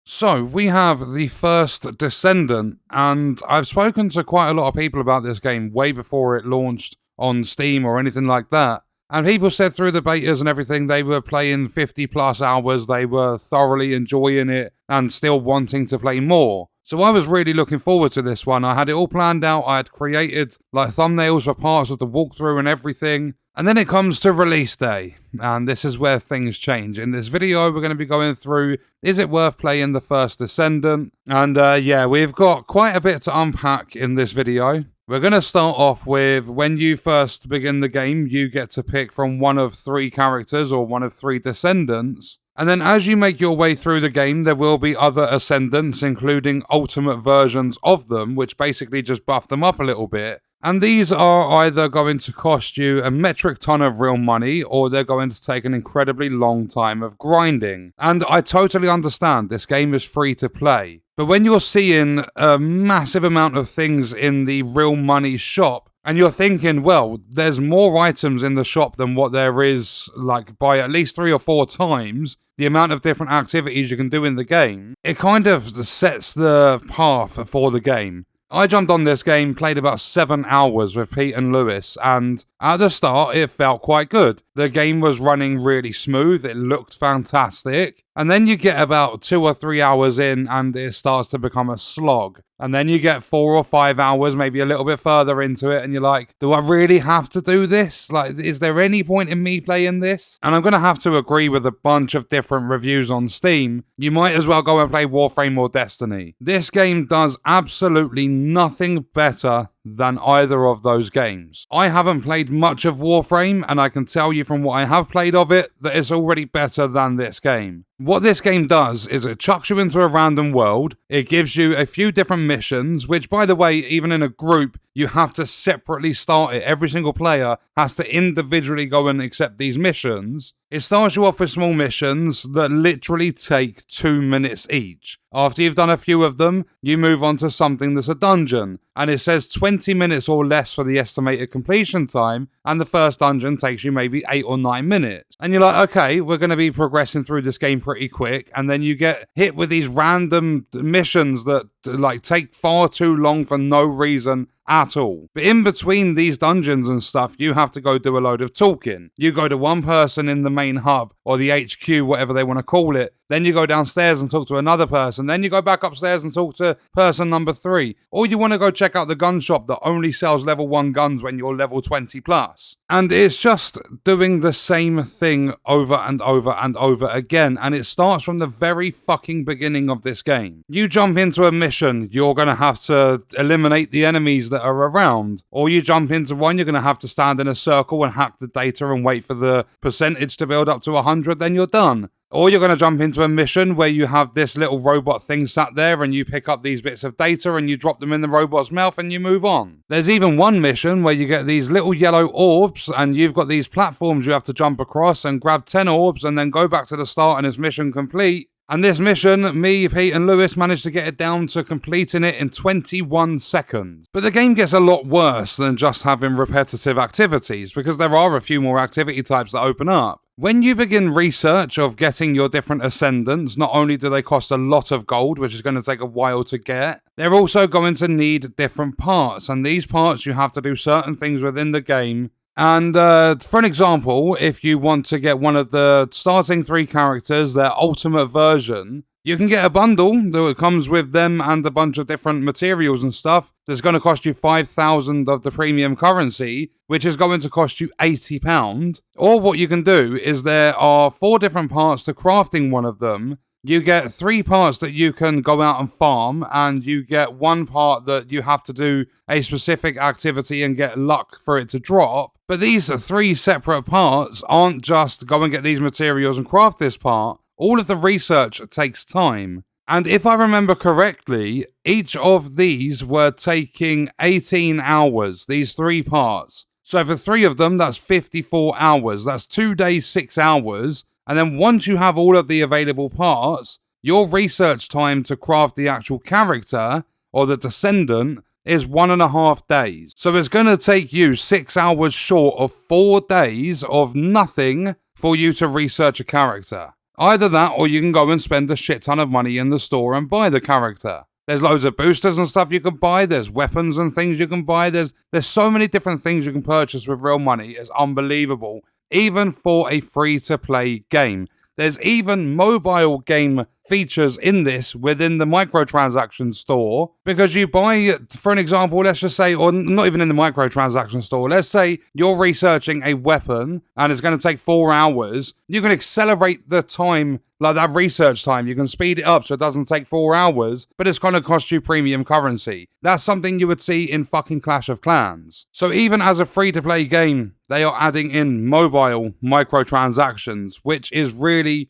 So, we have the First Descendant, and I've spoken to quite a lot of people about this game way before it launched on Steam or anything like that. And people said through the betas and everything, they were playing 50 plus hours, they were thoroughly enjoying it, and still wanting to play more. So I was really looking forward to this one. I had it all planned out, I had created like thumbnails for parts of the walkthrough and everything. And then it comes to release day, and this is where things change. In this video, we're going to be going through, is it worth playing the First Descendant? And yeah, we've got quite a bit to unpack in this video. We're going to start off with when you first begin the game, you get to pick from one of 3 characters or one of 3 descendants. And then as you make your way through the game, there will be other ascendants, including ultimate versions of them, which basically just buff them up a little bit. And these are either going to cost you a metric ton of real money, or they're going to take an incredibly long time of grinding. And I totally understand, this game is free to play. But when you're seeing a massive amount of things in the real money shop, and you're thinking, well, there's more items in the shop than what there is, like, by at least 3 or 4 times the amount of different activities you can do in the game, it kind of sets the path for the game. I jumped on this game, played about 7 hours with Pete and Lewis, and at the start it felt quite good. The game was running really smooth, it looked fantastic, and then you get about 2 or 3 hours in and it starts to become a slog. And then you get 4 or 5 hours, maybe a little bit further into it, and you're like, do I really have to do this? Like, is there any point in me playing this? And I'm going to have to agree with a bunch of different reviews on Steam. You might as well go and play Warframe or Destiny. This game does absolutely nothing better than either of those games. I haven't played much of Warframe, and I can tell you from what I have played of it that it's already better than this game. What this game does is it chucks you into a random world, it gives you a few different missions, which by the way, even in a group, you have to separately start it. Every single player has to individually go and accept these missions. It starts you off with small missions that literally take 2 minutes each. After you've done a few of them, you move on to something that's a dungeon, and it says 20 minutes or less for the estimated completion time, and the first dungeon takes you maybe 8 or 9 minutes. And you're like, okay, we're going to be progressing through this game pretty quick, and then you get hit with these random missions that like take far too long for no reason at all. But in between these dungeons and stuff, you have to go do a load of talking. You go to one person in the main hub, or the HQ, whatever they want to call it. Then you go downstairs and talk to another person. Then you go back upstairs and talk to person number 3. Or you want to go check out the gun shop that only sells level 1 guns when you're level 20 plus. And it's just doing the same thing over and over and over again. And it starts from the very fucking beginning of this game. You jump into a mission, you're going to have to eliminate the enemies that are around. Or you jump into one, you're going to have to stand in a circle and hack the data and wait for the percentage to build up to 100, then you're done. Or you're going to jump into a mission where you have this little robot thing sat there and you pick up these bits of data and you drop them in the robot's mouth and you move on. There's even one mission where you get these little yellow orbs and you've got these platforms you have to jump across and grab 10 orbs and then go back to the start and it's mission complete. And this mission, me, Pete and Lewis managed to get it down to completing it in 21 seconds. But the game gets a lot worse than just having repetitive activities, because there are a few more activity types that open up. When you begin research of getting your different ascendants, not only do they cost a lot of gold, which is going to take a while to get, they're also going to need different parts. And these parts, you have to do certain things within the game. And for an example, if you want to get one of the starting 3 characters, their ultimate version, you can get a bundle that comes with them and a bunch of different materials and stuff that's going to cost you 5,000 of the premium currency, which is going to cost you £80. Or what you can do is there are 4 different parts to crafting one of them. You get 3 parts that you can go out and farm, and you get 1 part that you have to do a specific activity and get luck for it to drop. But these 3 separate parts aren't just go and get these materials and craft this part. All of the research takes time. And if I remember correctly, each of these were taking 18 hours, these 3 parts. So for 3 of them, that's 54 hours. That's 2 days, 6 hours. And then once you have all of the available parts, your research time to craft the actual character, or the descendant, is 1.5 days. So it's going to take you 6 hours short of 4 days of nothing for you to research a character. Either that, or you can go and spend a shit ton of money in the store and buy the character. There's loads of boosters and stuff you can buy. There's weapons and things you can buy. There's so many different things you can purchase with real money. It's unbelievable. Even for a free-to-play game. There's even mobile game features in this within the microtransaction store, because you buy, for an example, let's just say, or not even in the microtransaction store, let's say you're researching a weapon and it's going to take 4 hours. You can accelerate the time, like that research time. You can speed it up so it doesn't take 4 hours, but it's going to cost you premium currency. That's something you would see in fucking Clash of Clans. So even as a free-to-play game, they are adding in mobile microtransactions, which is really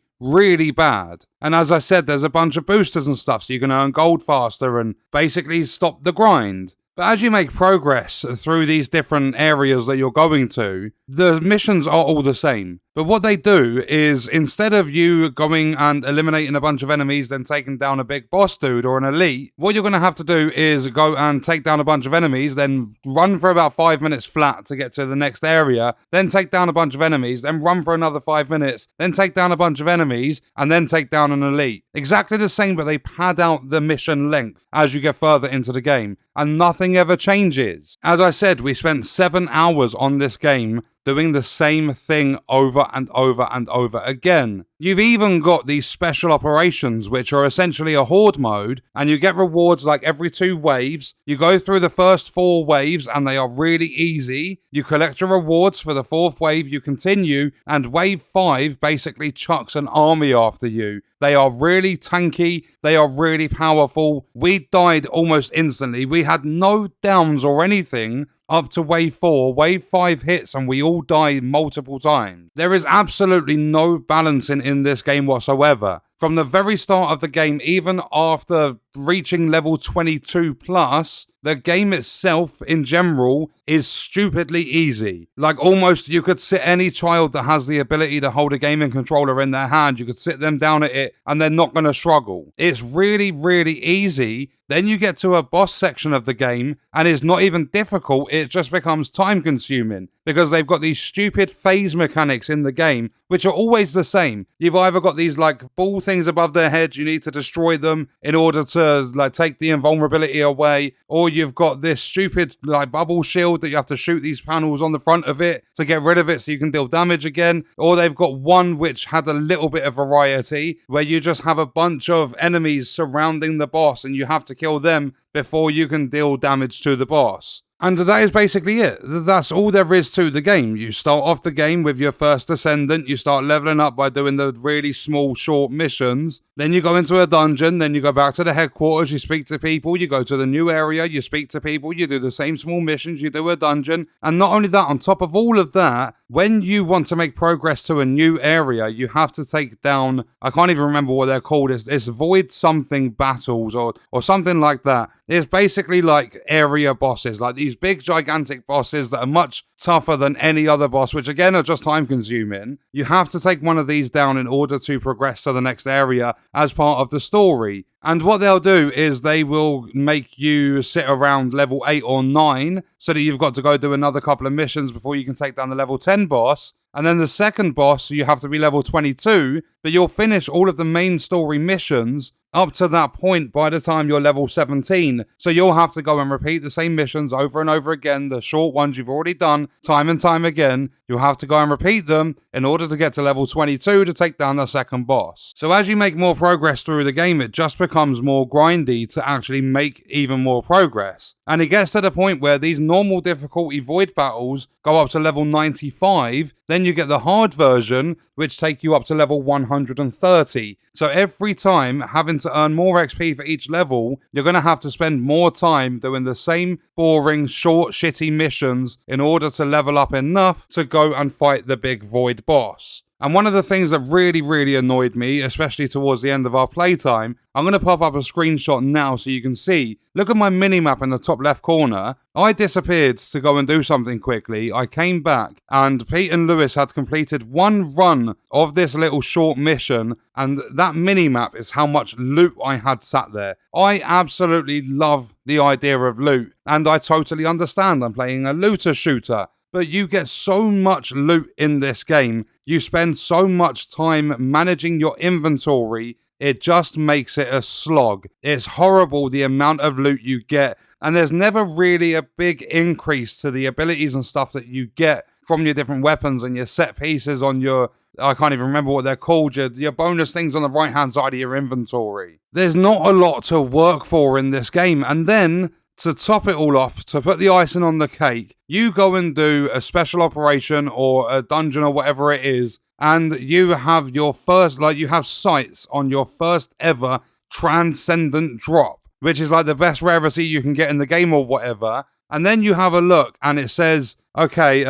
bad. And as I said, there's a bunch of boosters and stuff, so you can earn gold faster and basically stop the grind. But as you make progress through these different areas that you're going to, the missions are all the same. But what they do is, instead of you going and eliminating a bunch of enemies, then taking down a big boss dude or an elite, what you're going to have to do is go and take down a bunch of enemies, then run for about 5 minutes flat to get to the next area, then take down a bunch of enemies, then run for another 5 minutes, then take down a bunch of enemies, and then take down an elite. Exactly the same, but they pad out the mission length as you get further into the game, and nothing ever changes. As I said, we spent 7 hours on this game doing the same thing over and over and over again. You've even got these special operations, which are essentially a horde mode, and you get rewards like every 2 waves. You go through the first 4 waves, and they are really easy. You collect your rewards for the 4th wave, you continue, and wave 5 basically chucks an army after you. They are really tanky, they are really powerful. We died almost instantly. We had no downs or anything up to wave 4. Wave 5 hits and we all die multiple times. There is absolutely no balancing in this game whatsoever. From the very start of the game, even after reaching level 22 plus, the game itself in general is stupidly easy. Like, almost you could sit any child that has the ability to hold a gaming controller in their hand, you could sit them down at it and they're not going to struggle. It's really easy. Then you get to a boss section of the game and it's not even difficult, it just becomes time consuming because they've got these stupid phase mechanics in the game which are always the same. You've either got these like ball things above their heads, you need to destroy them in order to like take the invulnerability away, or you've got this stupid like bubble shield that you have to shoot these panels on the front of it to get rid of it so you can deal damage again, or they've got one which had a little bit of variety where you just have a bunch of enemies surrounding the boss and you have to kill them before you can deal damage to the boss. And that is basically it. That's all there is to the game. You start off the game with your First Descendant, you start leveling up by doing the really small, short missions. Then you go into a dungeon, then you go back to the headquarters, you speak to people, you go to the new area, you speak to people, you do the same small missions, you do a dungeon. And not only that, on top of all of that, when you want to make progress to a new area, you have to take down, I can't even remember what they're called, it's void something battles or something like that. It's basically like area bosses, like these big gigantic bosses that are much tougher than any other boss, which again are just time consuming. You have to take one of these down in order to progress to the next area as part of the story. And what they'll do is they will make you sit around level 8 or 9 so that you've got to go do another couple of missions before you can take down the level 10 boss. And then the second boss, you have to be level 22, but you'll finish all of the main story missions up to that point by the time you're level 17. So you'll have to go and repeat the same missions over and over again, the short ones you've already done time and time again. You'll have to go and repeat them in order to get to level 22 to take down the second boss. So as you make more progress through the game, it just becomes more grindy to actually make even more progress. And it gets to the point where these normal difficulty void battles go up to level 95, then you get the hard version, which take you up to level 130. So every time, having to earn more XP for each level, you're going to have to spend more time doing the same boring, short, shitty missions in order to level up enough to go and fight the big void boss. And one of the things that really annoyed me, especially towards the end of our playtime, I'm going to pop up a screenshot now so you can see. Look at my minimap in the top left corner. I disappeared to go and do something quickly. I came back and Pete and Lewis had completed one run of this little short mission, and that minimap is how much loot I had sat there. I absolutely love the idea of loot, and I totally understand. I'm playing a looter shooter. but you get so much loot in this game. You spend so much time managing your inventory, it just makes it a slog. It's horrible the amount of loot you get, and there's never really a big increase to the abilities and stuff that you get from your different weapons and your set pieces on your, I can't even remember what they're called, your bonus things on the right-hand side of your inventory. There's not a lot to work for in this game, and then, to top it all off, to put the icing on the cake, you go and do a special operation or a dungeon or whatever it is, and you have your first, you have sights on your first ever Transcendent drop, which is like the best rarity you can get in the game or whatever. And then you have a look and it says, okay,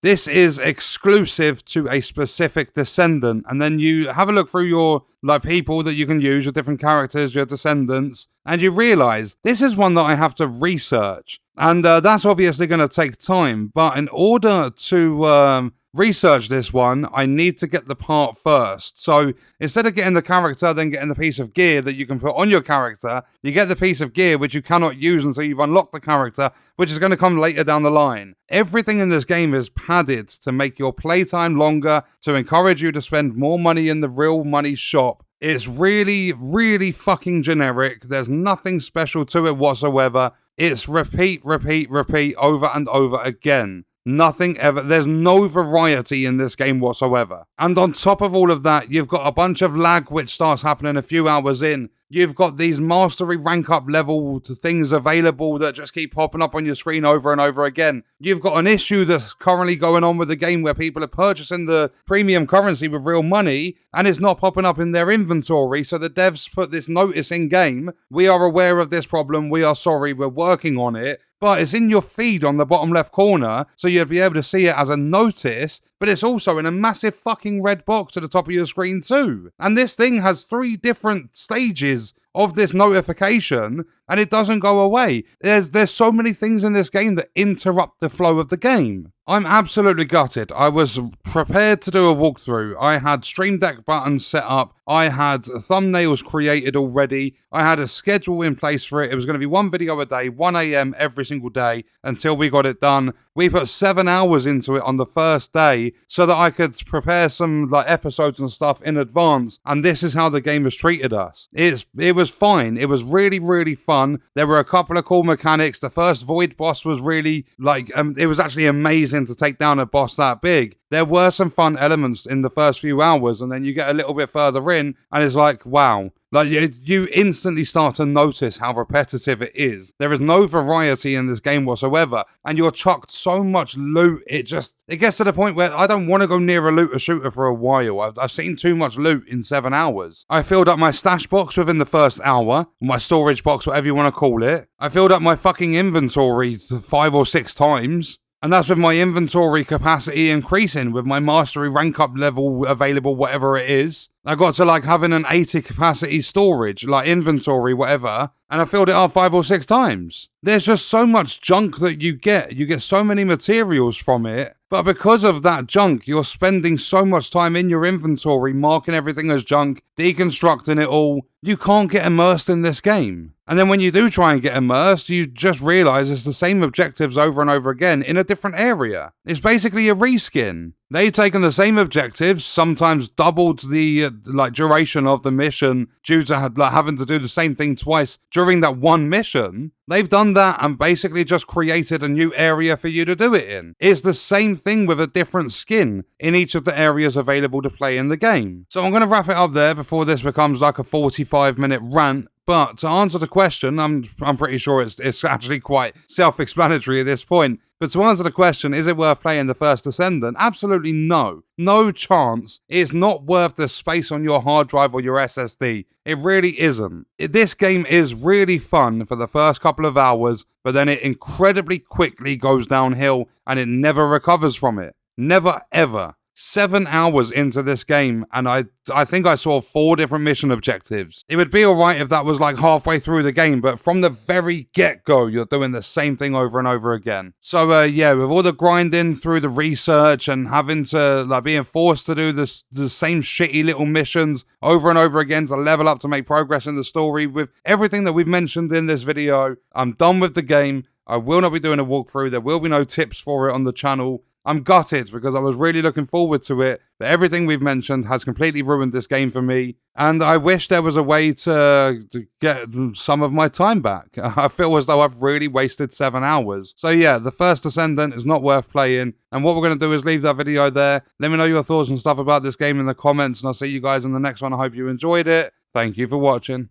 this is exclusive to a specific Descendant. And then you have a look through your people that you can use, your different characters, your Descendants, and you realize this is one that I have to research. And that's obviously going to take time. But in order to research this one, I need to get the part first. So instead of getting the character, then getting the piece of gear that you can put on your character, you get the piece of gear which you cannot use until you've unlocked the character, which is going to come later down the line. Everything in this game is padded to make your playtime longer, to encourage you to spend more money in the real money shop. It's really, really fucking generic. There's nothing special to it whatsoever. It's repeat, repeat, repeat over and over again. Nothing ever. There's no variety in this game whatsoever. And on top of all of that, you've got a bunch of lag which starts happening a few hours in. You've got these mastery rank up level things available that just keep popping up on your screen over and over again. You've got an issue that's currently going on with the game where people are purchasing the premium currency with real money and it's not popping up in their inventory. So the devs put this notice in game. We are aware of this problem. We are sorry. We're working on it. But it's in your feed on the bottom left corner, so you'll be able to see it as a notice, but it's also in a massive fucking red box at the top of your screen too. And this thing has 3 different stages of this notification, and it doesn't go away. There's so many things in this game that interrupt the flow of the game. I'm absolutely gutted. I was prepared to do a walkthrough. I had Stream Deck buttons set up. I had thumbnails created already. I had a schedule in place for it. It was going to be 1 video a day, 1 AM every single day until we got it done. We put 7 hours into it on the first day so that I could prepare some episodes and stuff in advance. And this is how the game has treated us. It was fine. It was really, really fun. There were a couple of cool mechanics. The first Void boss was really it was actually amazing to take down a boss that big. There were some fun elements in the first few hours, and then you get a little bit further in, and it's like, wow. You instantly start to notice how repetitive it is. There is no variety in this game whatsoever, and you're chucked so much loot, it gets to the point where I don't want to go near a looter shooter for a while. I've seen too much loot in 7 hours. I filled up my stash box within the first hour, my storage box, whatever you want to call it. I filled up my fucking inventory 5 or 6 times. And that's with my inventory capacity increasing, with my mastery rank up level available, whatever it is. I got to having an 80 capacity storage, inventory, whatever, and I filled it up 5 or 6 times. There's just so much junk that you get. You get so many materials from it, but because of that junk, you're spending so much time in your inventory marking everything as junk, deconstructing it all. You can't get immersed in this game. And then when you do try and get immersed, you just realize it's the same objectives over and over again in a different area. It's basically a reskin. They've taken the same objectives, sometimes doubled the duration of the mission due to having to do the same thing twice during that one mission. They've done that and basically just created a new area for you to do it in. It's the same thing with a different skin in each of the areas available to play in the game. So I'm going to wrap it up there before this becomes a 45-minute rant. But to answer the question, I'm pretty sure it's actually quite self-explanatory at this point. But to answer the question, is it worth playing the First Descendant? Absolutely no. No chance. It's not worth the space on your hard drive or your SSD. It really isn't. This game is really fun for the first couple of hours, but then it incredibly quickly goes downhill and it never recovers from it. Never, ever. 7 hours into this game, and I think I saw 4 different mission objectives. It would be alright if that was halfway through the game, but from the very get-go, you're doing the same thing over and over again. So yeah, with all the grinding through the research and having to being forced to do the same shitty little missions over and over again to level up to make progress in the story, with everything that we've mentioned in this video, I'm done with the game. I will not be doing a walkthrough. There will be no tips for it on the channel. I'm gutted because I was really looking forward to it, but everything we've mentioned has completely ruined this game for me, and I wish there was a way to get some of my time back. I feel as though I've really wasted 7 hours. So yeah, the First Descendant is not worth playing, and what we're going to do is leave that video there. Let me know your thoughts and stuff about this game in the comments, and I'll see you guys in the next one. I hope you enjoyed it. Thank you for watching.